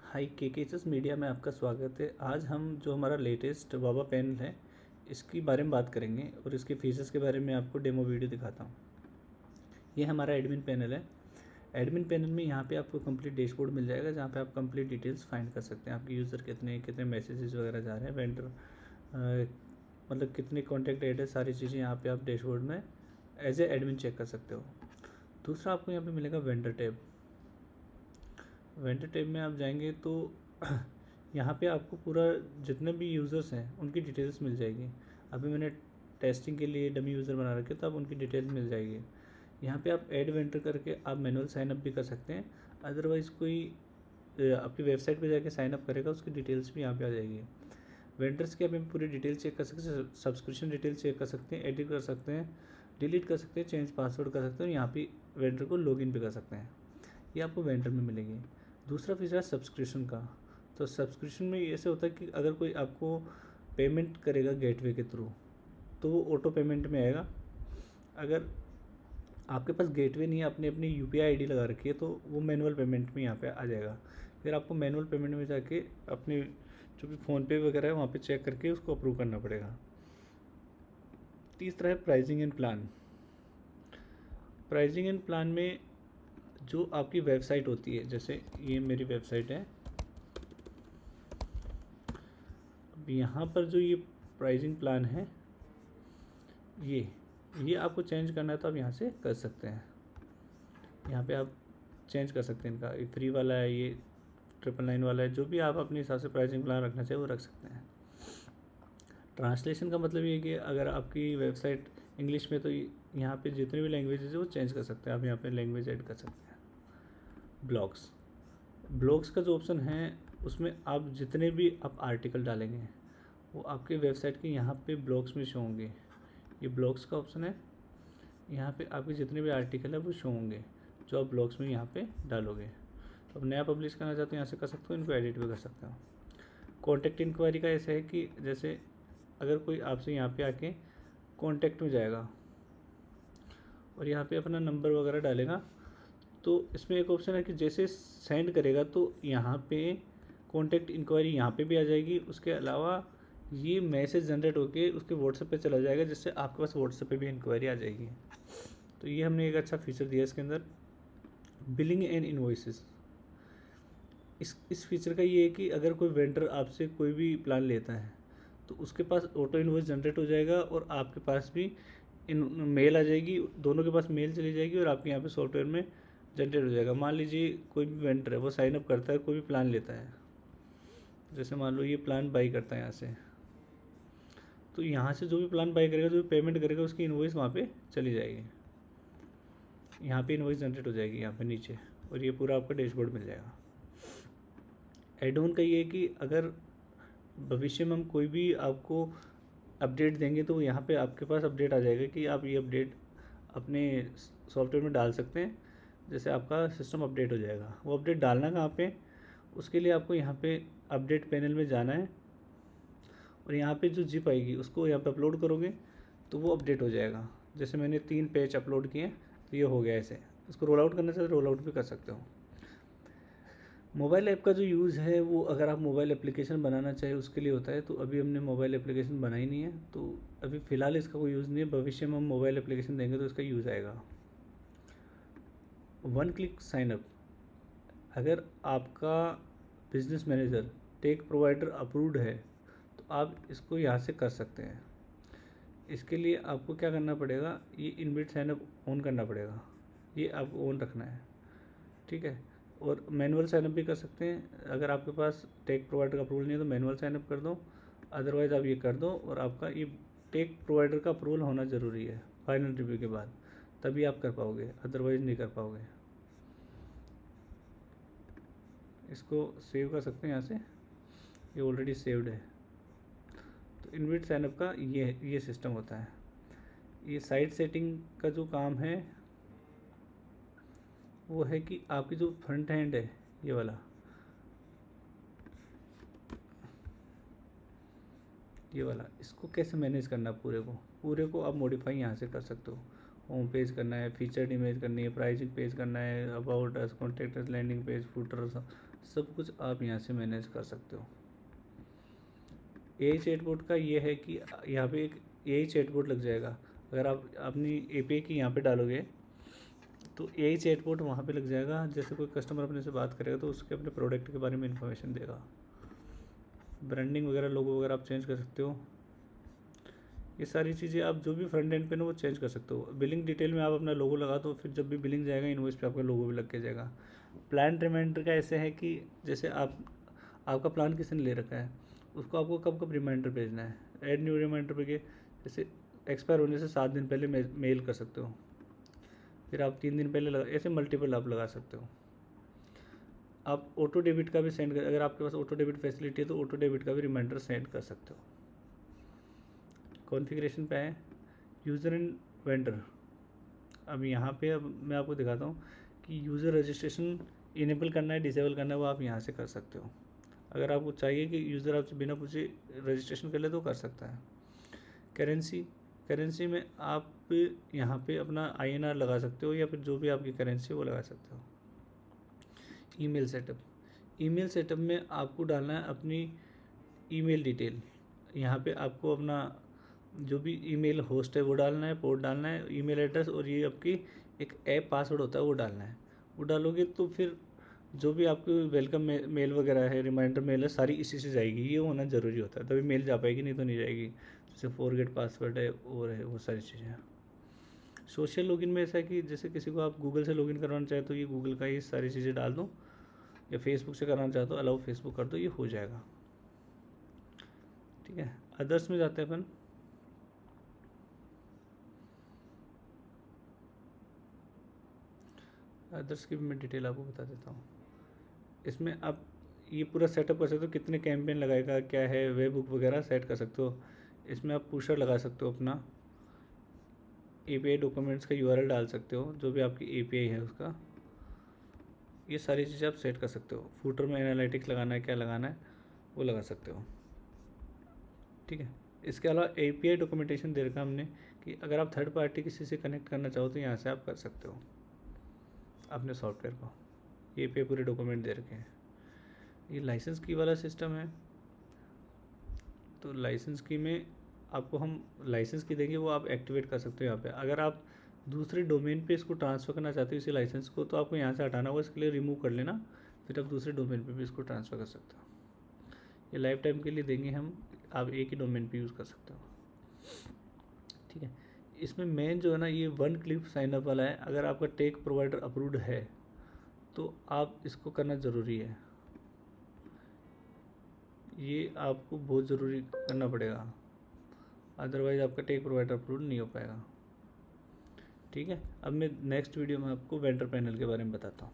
High केकेचस media में आपका स्वागत है। आज हम जो हमारा लेटेस्ट वावा पैनल है इसके बारे में बात करेंगे और इसके फीचर्स के बारे में आपको डेमो वीडियो दिखाता हूँ। ये हमारा एडमिन पैनल है। एडमिन पैनल में यहाँ पे आपको कंप्लीट डैशबोर्ड मिल जाएगा जहाँ पे आप कंप्लीट डिटेल्स फाइंड कर सकते हैं। आपके यूज़र कितने मैसेजेस वगैरह जा रहे हैं, वेंडर मतलब कितने कॉन्टैक्ट ऐड है, सारी चीज़ें यहाँ पे आप डैशबोर्ड में एज ए एडमिन चेक कर सकते हो। दूसरा आपको यहाँ पे मिलेगा वेंडर टैब। वेंडर टैब में आप जाएंगे तो यहाँ पे आपको पूरा जितने भी यूज़र्स हैं उनकी डिटेल्स मिल जाएगी। अभी मैंने टेस्टिंग के लिए डमी यूज़र बना रखे तो आप उनकी डिटेल्स मिल जाएगी। यहाँ पे आप ऐड वेंडर करके आप मैनुअल साइनअप भी कर सकते हैं। अदरवाइज़ कोई आपकी वेबसाइट पे जाके साइनअप करेगा उसकी डिटेल्स भी यहाँ पे आ जाएगी। वेंडर्स की आप पूरी डिटेल चेक कर सकते हैं, सब्सक्रिप्शन डिटेल चेक कर सकते हैं, एडिट कर सकते हैं, डिलीट कर सकते हैं, चेंज पासवर्ड कर सकते हैं और यहाँ पे वेंडर को लॉगिन भी कर सकते हैं। ये आपको वेंडर में मिलेगी। दूसरा फीचर है सब्सक्रिप्शन का। तो सब्सक्रिप्शन में ऐसे होता है कि अगर कोई आपको पेमेंट करेगा गेटवे के थ्रू तो वो ऑटो पेमेंट में आएगा। अगर आपके पास गेटवे नहीं है, अपनी अपनी UPI ID लगा रखी है, तो वो मैनुअल पेमेंट में यहाँ पे आ जाएगा। फिर आपको मैनुअल पेमेंट में जाके अपनी जो भी फ़ोनपे वगैरह है वहाँ पे चेक करके उसको अप्रूव करना पड़ेगा। तीसरा है pricing and plan. Pricing and plan में जो आपकी वेबसाइट होती है, जैसे ये मेरी वेबसाइट है, अब यहाँ पर जो ये प्राइसिंग प्लान है ये आपको चेंज करना है तो आप यहाँ से कर सकते हैं। यहाँ पे आप चेंज कर सकते हैं इनका, ये फ्री वाला है, ये 999 वाला है, जो भी आप अपने हिसाब से प्राइसिंग प्लान रखना चाहिए वो रख सकते हैं। ट्रांसलेशन का मतलब ये है कि अगर आपकी वेबसाइट इंग्लिश में तो यहाँ पे जितने भी लैंग्वेजेस है वो चेंज कर सकते हैं, आप यहाँ पे लैंग्वेज ऐड कर सकते हैं। ब्लॉग्स का जो ऑप्शन है उसमें आप जितने भी आप आर्टिकल डालेंगे वो आपके वेबसाइट के यहाँ पे ब्लॉग्स में शो होंगे। ये ब्लॉग्स का ऑप्शन है, यहाँ पे आपके जितने भी आर्टिकल है वो शो होंगे जो आप ब्लॉग्स में यहाँ पे डालोगे। तो अब नया पब्लिश करना चाहते हो यहाँ से कर सकते हो, इनको एडिट भी कर सकते हो। कॉन्टैक्ट इंक्वायरी का ऐसा है कि जैसे अगर कोई आपसे यहाँ पे आके कॉन्टैक्ट में जाएगा और यहाँ पे अपना नंबर वगैरह डालेगा तो इसमें एक ऑप्शन है कि जैसे सेंड करेगा तो यहाँ पे कॉन्टैक्ट इंक्वायरी यहाँ पे भी आ जाएगी। उसके अलावा ये मैसेज जनरेट होके उसके व्हाट्सएप पे चला जाएगा जिससे आपके पास व्हाट्सएप पे भी इंक्वायरी आ जाएगी। तो ये हमने एक अच्छा फीचर दिया इसके अंदर। बिलिंग एंड इन्वॉइसेस, इस फीचर का ये है कि अगर कोई वेंडर आपसे कोई भी प्लान लेता है तो उसके पास ऑटो इन्वॉइस जनरेट हो जाएगा और आपके पास भी मेल आ जाएगी, दोनों के पास मेल चली जाएगी और आपके यहाँ पे सॉफ्टवेयर में जनरेट हो जाएगा। मान लीजिए कोई भी वेंडर है वो साइन अप करता है, कोई भी प्लान लेता है, जैसे मान लो ये प्लान बाई करता है यहाँ से, तो यहाँ से जो भी प्लान बाई करेगा, जो भी पेमेंट करेगा, उसकी इन्वॉइस वहाँ पे चली जाएगी। यहाँ पे इन्वॉइस जनरेट हो जाएगी यहाँ पे नीचे और ये पूरा आपका डैशबोर्ड मिल जाएगा। एड ऑन का ये है कि अगर भविष्य में हम कोई भी आपको अपडेट देंगे तो यहाँ पे आपके पास अपडेट आ जाएगा कि आप ये अपडेट अपने सॉफ्टवेयर में डाल सकते हैं। जैसे आपका सिस्टम अपडेट हो जाएगा, वो अपडेट डालना कहाँ पे, उसके लिए आपको यहाँ पे अपडेट पैनल में जाना है और यहाँ पे जो जिप आएगी उसको यहाँ पे अपलोड करोगे तो वो अपडेट हो जाएगा। जैसे मैंने 3 पेज अपलोड किए तो ये हो गया ऐसे। इसको रोल आउट करना चाहते तो रोल आउट भी कर सकते हो। मोबाइल ऐप का जो यूज़ है वो अगर आप मोबाइल एप्लीकेशन बनाना चाहे उसके लिए होता है, तो अभी हमने मोबाइल एप्लीकेशन बनाई नहीं है तो अभी फ़िलहाल इसका कोई यूज़ नहीं है। भविष्य में हम मोबाइल एप्लीकेशन देंगे तो इसका यूज़ आएगा। 1 क्लिक साइनअप, अगर आपका business manager tech provider approved है तो आप इसको यहाँ से कर सकते हैं। इसके लिए आपको क्या करना पड़ेगा, ये इनबिल्ट साइनअप ऑन करना पड़ेगा, ये आपको ऑन रखना है, ठीक है। और मैनुअल साइनअप भी कर सकते हैं। अगर आपके पास टेक प्रोवाइडर का अप्रूवल नहीं है तो मैनुअल साइनअप कर दो, अदरवाइज़ आप ये कर दो। और आपका ये टेक प्रोवाइडर का अप्रूवल होना ज़रूरी है फाइनल रिव्यू के बाद, तभी आप कर पाओगे, अदरवाइज़ नहीं कर पाओगे। इसको सेव कर सकते हैं यहाँ से, ये ऑलरेडी सेव्ड है। तो इनविट साइनअप का ये सिस्टम होता है। ये साइट सेटिंग का जो काम है वो है कि आपकी जो फ्रंट हैंड है ये वाला, इसको कैसे मैनेज करना, पूरे को आप मॉडिफाई यहाँ से कर सकते हो। होम पेज करना है, फीचर्ड इमेज करनी है, प्राइसिंग पेज करना है, about us, contact us, landing page, footer, सब कुछ आप यहाँ से मैनेज कर सकते हो। AI चैटबॉट का ये है कि यहाँ पे एक AI चैटबॉट लग जाएगा। अगर आप अपनी API की यहाँ पे डालोगे तो AI चैटबॉट वहाँ पे लग जाएगा। जैसे कोई कस्टमर अपने से बात करेगा तो उसके अपने प्रोडक्ट के बारे में इंफॉर्मेशन देगा। ब्रांडिंग वगैरह, लोगो वगैरह आप चेंज कर सकते हो। ये सारी चीज़ें आप जो भी फ्रंट एंड पे ना वो चेंज कर सकते हो। बिलिंग डिटेल में आप अपना लोगो लगा दो, फिर जब भी बिलिंग जाएगा इनवॉइस पे आपका लोगो भी लग के जाएगा। प्लान रिमाइंडर का ऐसे है कि जैसे आपका प्लान किसी ने ले रखा है, उसको आपको कब कब रिमाइंडर भेजना है। ऐड न्यू रिमाइंडर पे के जैसे एक्सपायर होने से 7 दिन पहले मेल कर सकते हो, फिर आप 3 दिन पहले लगा, ऐसे मल्टीपल आप लगा सकते हो। आप ऑटो डेबिट का भी सेंड कर, अगर आपके पास ऑटो डेबिट फैसिलिटी है तो ऑटो डेबिट का भी रिमाइंडर सेंड कर सकते हो। कॉन्फ़िगरेशन पे है यूज़र एंड वेंडर। अब यहाँ पे अब मैं आपको दिखाता हूँ कि यूज़र रजिस्ट्रेशन इनेबल करना है डिसेबल करना है, वो आप यहाँ से कर सकते हो। अगर आपको चाहिए कि यूज़र आपसे बिना पूछे रजिस्ट्रेशन कर ले तो कर सकता है। करेंसी में आप यहाँ पे अपना INR लगा सकते हो या फिर जो भी आपकी करेंसी है वो लगा सकते हो। ईमेल सेटअप में आपको डालना है अपनी ईमेल डिटेल। यहाँ पे आपको अपना जो भी ईमेल होस्ट है वो डालना है, पोर्ट डालना है, ईमेल एड्रेस, और ये आपकी एक ऐप पासवर्ड होता है वो डालना है। वो डालोगे तो फिर जो भी आपकी वेलकम मेल वगैरह है, रिमाइंडर मेल है, सारी इसी से जाएगी। ये होना ज़रूरी होता है तभी मेल जा पाएगी, नहीं तो नहीं जाएगी। जैसे फॉरगेट पासवर्ड है और है वो सारी चीज़ें। सोशल लॉगिन में ऐसा है कि जैसे किसी को आप गूगल से लॉगिन करवाना चाहे तो ये गूगल का ये सारी चीज़ें डाल दो, या फेसबुक से कराना चाहते हो अलाउ फेसबुक कर दो, ये हो जाएगा। ठीक है, अदर्स में जाते हैं अपन। अदर्स की भी मैं डिटेल आपको बता देता हूँ। इसमें आप ये पूरा सेटअप कर सकते हो, कितने कैंपेन लगाएगा, क्या है, वेब बुक वगैरह सेट कर सकते हो। इसमें आप पुशर लगा सकते हो, अपना API डॉक्यूमेंट्स का URL डाल सकते हो, जो भी आपकी API है उसका। ये सारी चीज़ें आप सेट कर सकते हो। फूटर में एनालिटिक्स लगाना है, क्या लगाना है वो लगा सकते हो। ठीक है, इसके अलावा API डॉक्यूमेंटेशन दे रखा हमने कि अगर आप थर्ड पार्टी किसी से कनेक्ट करना चाहो तो यहाँ से आप कर सकते हो अपने सॉफ्टवेयर को। ये API पूरे डॉक्यूमेंट दे रखे हैं। ये लाइसेंस की वाला सिस्टम है, तो लाइसेंस की में आपको हम लाइसेंस की देंगे, वो आप एक्टिवेट कर सकते हो यहाँ पे। अगर आप दूसरे डोमेन पे इसको ट्रांसफ़र करना चाहते हो इसी लाइसेंस को, तो आपको यहाँ से हटाना होगा, इसके लिए रिमूव कर लेना, फिर आप दूसरे डोमेन पे भी इसको ट्रांसफ़र कर सकते हो। ये लाइफ टाइम के लिए देंगे हम, आप एक ही डोमेन पे यूज़ कर सकते हो। ठीक है, इसमें मेन जो है ना ये वन क्लिक साइनअप वाला है। अगर आपका टेक प्रोवाइडर अप्रूव्ड है तो आप इसको करना ज़रूरी है, ये आपको बहुत ज़रूरी करना पड़ेगा, अदरवाइज़ आपका टेक प्रोवाइडर अप्रूव नहीं हो पाएगा। ठीक है, अब मैं नेक्स्ट वीडियो में आपको वेंडर पैनल के बारे में बताता हूँ।